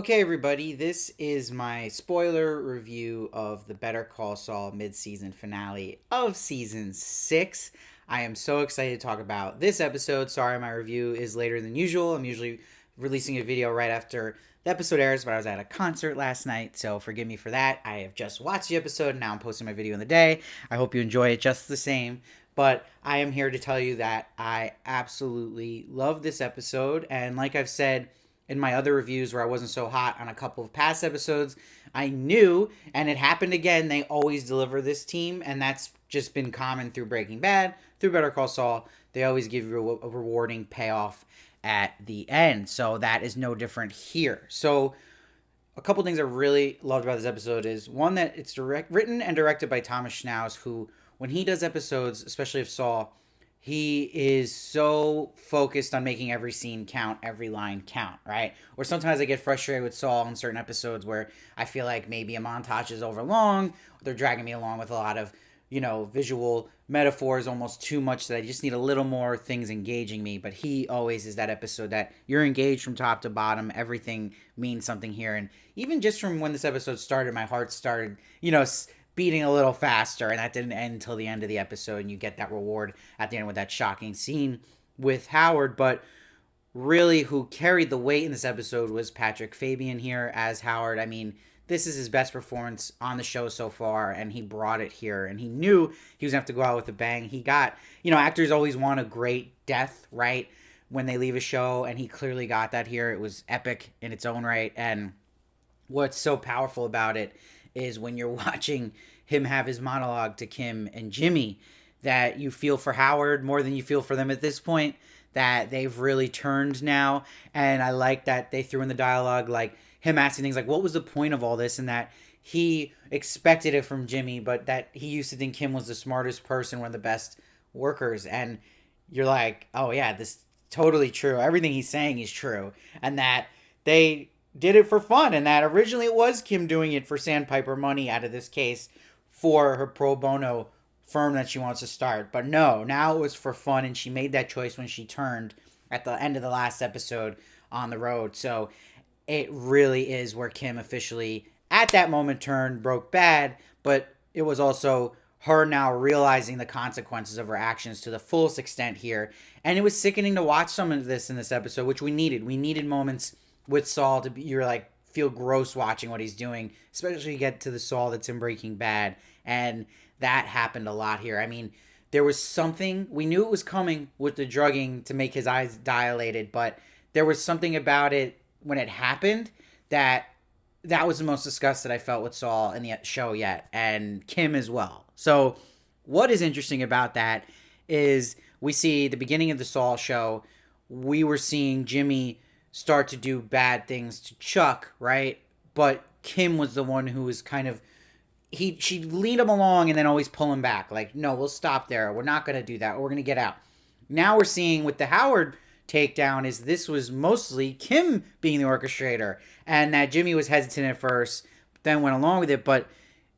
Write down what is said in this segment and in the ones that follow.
Okay, everybody, this is my spoiler review of the Better Call Saul mid-season finale of season 6. I am so excited to talk about this episode. Sorry, my review is later than usual. I'm usually releasing a video right after the episode airs, but I was at a concert last night, so forgive me for that. I have just watched the episode, and now I'm posting my video in the day. I hope you enjoy it just the same. But I am here to tell you that I absolutely love this episode, and like I've said in my other reviews where I wasn't so hot on a couple of past episodes, I knew, and it happened again, they always deliver this team, and that's just been common through Breaking Bad, through Better Call Saul. They always give you a rewarding payoff at the end, so that is no different here. So a couple things I really loved about this episode is, one, that it's written and directed by Thomas Schnauz, who, when he does episodes, especially of Saul, he is so focused on making every scene count, every line count, right? Or sometimes I get frustrated with Saul in certain episodes where I feel like maybe a montage is overlong, or they're dragging me along with a lot of, visual metaphors, almost too much, that I just need a little more things engaging me. But he always is that episode that you're engaged from top to bottom. Everything means something here. And even just from when this episode started, my heart started, beating a little faster, and that didn't end until the end of the episode, and you get that reward at the end with that shocking scene with Howard. But really, who carried the weight in this episode was Patrick Fabian here as Howard. I mean, this is his best performance on the show so far, and he brought it here, and he knew he was going to have to go out with a bang. He got, actors always want a great death, right, when they leave a show, and he clearly got that here. It was epic in its own right, and what's so powerful about it is when you're watching him have his monologue to Kim and Jimmy, that you feel for Howard more than you feel for them at this point, that they've really turned now. And I like that they threw in the dialogue, like him asking things like, what was the point of all this? And that he expected it from Jimmy, but that he used to think Kim was the smartest person, one of the best workers. And you're like, oh yeah, this is totally true. Everything he's saying is true. And that they did it for fun, and that originally it was Kim doing it for sandpiper money out of this case for her pro bono firm that she wants to start. But no, now it was for fun, and she made that choice when she turned at the end of the last episode on the road. So it really is where Kim officially, at that moment, turned, broke bad, but it was also her now realizing the consequences of her actions to the fullest extent here. And it was sickening to watch some of this in this episode, which we needed. We needed moments with Saul to be, you're like, feel gross watching what he's doing, especially get to the Saul that's in Breaking Bad. And that happened a lot here. I mean, there was something, we knew it was coming with the drugging to make his eyes dilated, but there was something about it when it happened that was the most disgust that I felt with Saul in the show yet, and Kim as well. So what is interesting about that is we see the beginning of the Saul show, we were seeing Jimmy start to do bad things to Chuck, right? But Kim was the one who was kind of, she lead him along and then always pull him back. Like, no, we'll stop there. We're not going to do that. We're going to get out. Now we're seeing with the Howard takedown is this was mostly Kim being the orchestrator, and that Jimmy was hesitant at first, then went along with it. But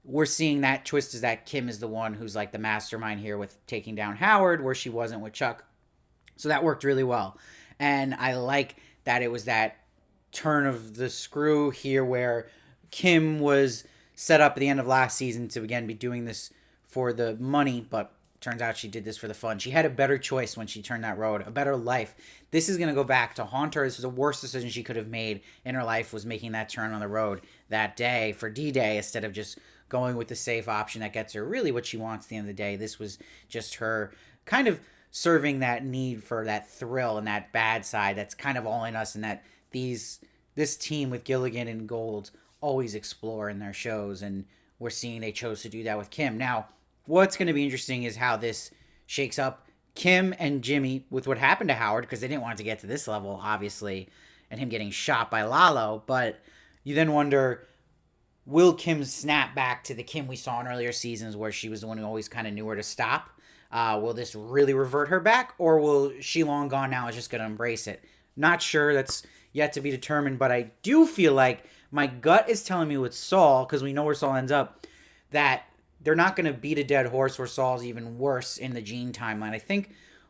we're seeing that twist is that Kim is the one who's like the mastermind here with taking down Howard, where she wasn't with Chuck. So that worked really well. And I like that it was that turn of the screw here where Kim was set up at the end of last season to again be doing this for the money, but turns out she did this for the fun. She had a better choice when she turned that road, a better life. This is going to go back to haunt her. This was the worst decision she could have made in her life, was making that turn on the road that day for D-Day instead of just going with the safe option that gets her really what she wants at the end of the day. This was just her kind of serving that need for that thrill and that bad side that's kind of all in us, and that this team with Gilligan and Gold always explore in their shows, and we're seeing they chose to do that with Kim. Now, what's going to be interesting is how this shakes up Kim and Jimmy with what happened to Howard, because they didn't want it to get to this level, obviously, and him getting shot by Lalo, but you then wonder, will Kim snap back to the Kim we saw in earlier seasons where she was the one who always kind of knew where to stop? Will this really revert her back, or will she, long gone now, is just going to embrace it? Not sure. That's yet to be determined, but I do feel like my gut is telling me with Saul, because we know where Saul ends up, that they're not going to beat a dead horse where Saul's even worse in the Gene timeline. I think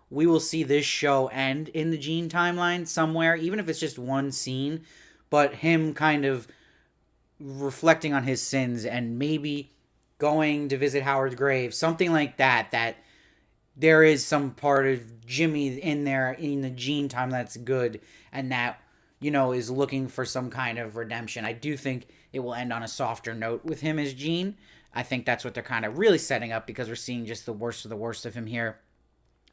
we will see this show end in the Gene timeline somewhere, even if it's just one scene. but him kind of reflecting on his sins and maybe going to visit Howard's grave, something like that, that there is some part of Jimmy in there in the Gene time that's good and that, is looking for some kind of redemption. I do think it will end on a softer note with him as Gene. I think that's what they're kind of really setting up because we're seeing just the worst of the worst of him here.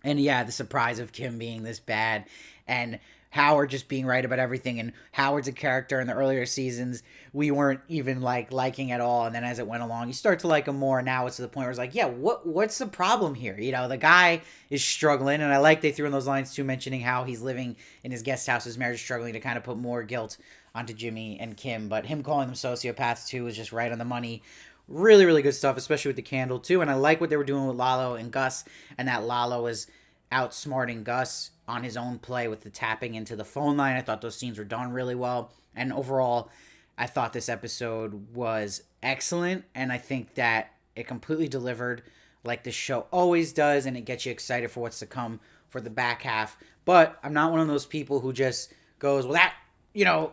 And yeah, the surprise of Kim being this bad and Howard just being right about everything. And Howard's a character in the earlier seasons we weren't even liking at all. And then as it went along, you start to like him more. Now it's to the point where it's like, yeah, what's the problem here? The guy is struggling. And I like they threw in those lines too, mentioning how he's living in his guest house, his marriage is struggling, to kind of put more guilt onto Jimmy and Kim. But him calling them sociopaths too was just right on the money. Really, really good stuff, especially with the candle too. And I like what they were doing with Lalo and Gus, and that Lalo was outsmarting Gus on his own play with the tapping into the phone line. I thought those scenes were done really well. And overall, I thought this episode was excellent. And I think that it completely delivered like the show always does. And it gets you excited for what's to come for the back half. But I'm not one of those people who just goes, well, that,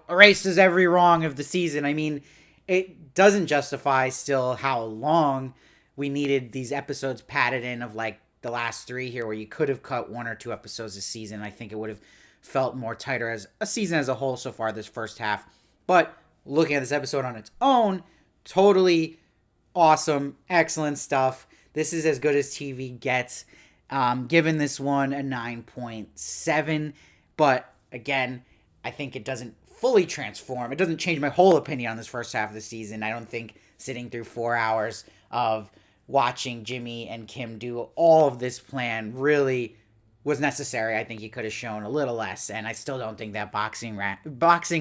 erases every wrong of the season. I mean, it doesn't justify still how long we needed these episodes padded in of the last 3 here, where you could have cut 1 or 2 episodes this season. I think it would have felt more tighter as a season as a whole so far this first half. But looking at this episode on its own, totally awesome, excellent stuff. This is as good as TV gets. Given this one a 9.7, but again, I think it doesn't fully transform. It doesn't change my whole opinion on this first half of the season. I don't think sitting through 4 hours of watching Jimmy and Kim do all of this plan really was necessary. I think he could have shown a little less, and I still don't think that boxing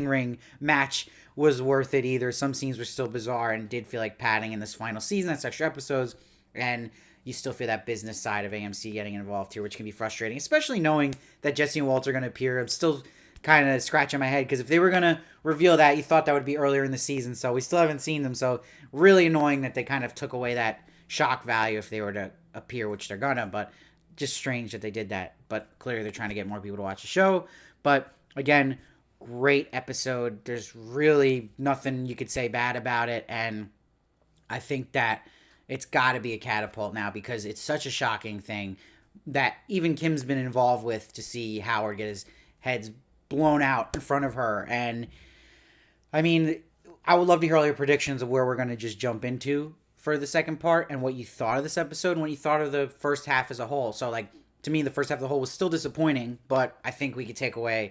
ring match was worth it either. Some scenes were still bizarre and did feel like padding in this final season. That's extra episodes, and you still feel that business side of AMC getting involved here, which can be frustrating, especially knowing that Jesse and Walt are going to appear. I'm still kind of scratching my head because if they were going to reveal that, you thought that would be earlier in the season, so we still haven't seen them. So really annoying that they kind of took away that shock value if they were to appear, which they're gonna, but just strange that they did that. But clearly they're trying to get more people to watch the show. But again, great episode. There's really nothing you could say bad about it, and I think that it's got to be a catapult now because it's such a shocking thing that even Kim's been involved with, to see Howard get his heads blown out in front of her. And I mean, I would love to hear all your predictions of where we're going to just jump into for the second part and what you thought of this episode and what you thought of the first half as a whole. So to me, the first half of the whole was still disappointing, but I think we could take away,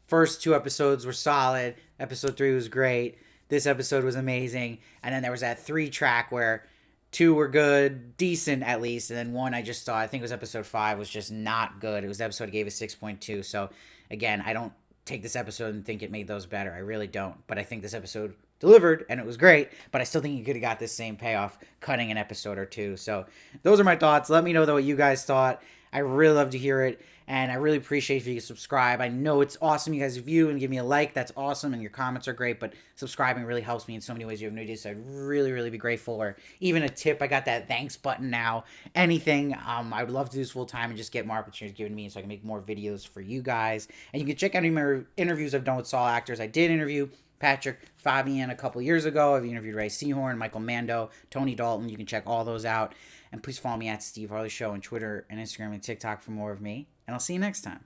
first 2 episodes were solid. Episode 3 was great. This episode was amazing. And then there was that 3 track where 2 were good, decent at least. And then 1 I just saw, I think it was episode 5, was just not good. It was the episode I gave a 6.2. So again, I don't take this episode and think it made those better. I really don't. But I think this episode delivered and it was great, but I still think you could have got this same payoff cutting an episode or 2. So those are my thoughts. Let me know though what you guys thought. I really love to hear it, and I really appreciate if you could subscribe. I know it's awesome you guys view and give me a like. That's awesome, and your comments are great, but subscribing really helps me in so many ways you have no idea. So I'd really, really be grateful, or even a tip. I got that thanks button now. Anything. I would love to do this full time and just get more opportunities given to me so I can make more videos for you guys. And you can check out any of my interviews I've done with Saul actors. I did interview Patrick Fabian a couple years ago. I've interviewed Ray Seehorn, Michael Mando, Tony Dalton. You can check all those out. And please follow me at Steve Varley Show on Twitter and Instagram and TikTok for more of me. And I'll see you next time.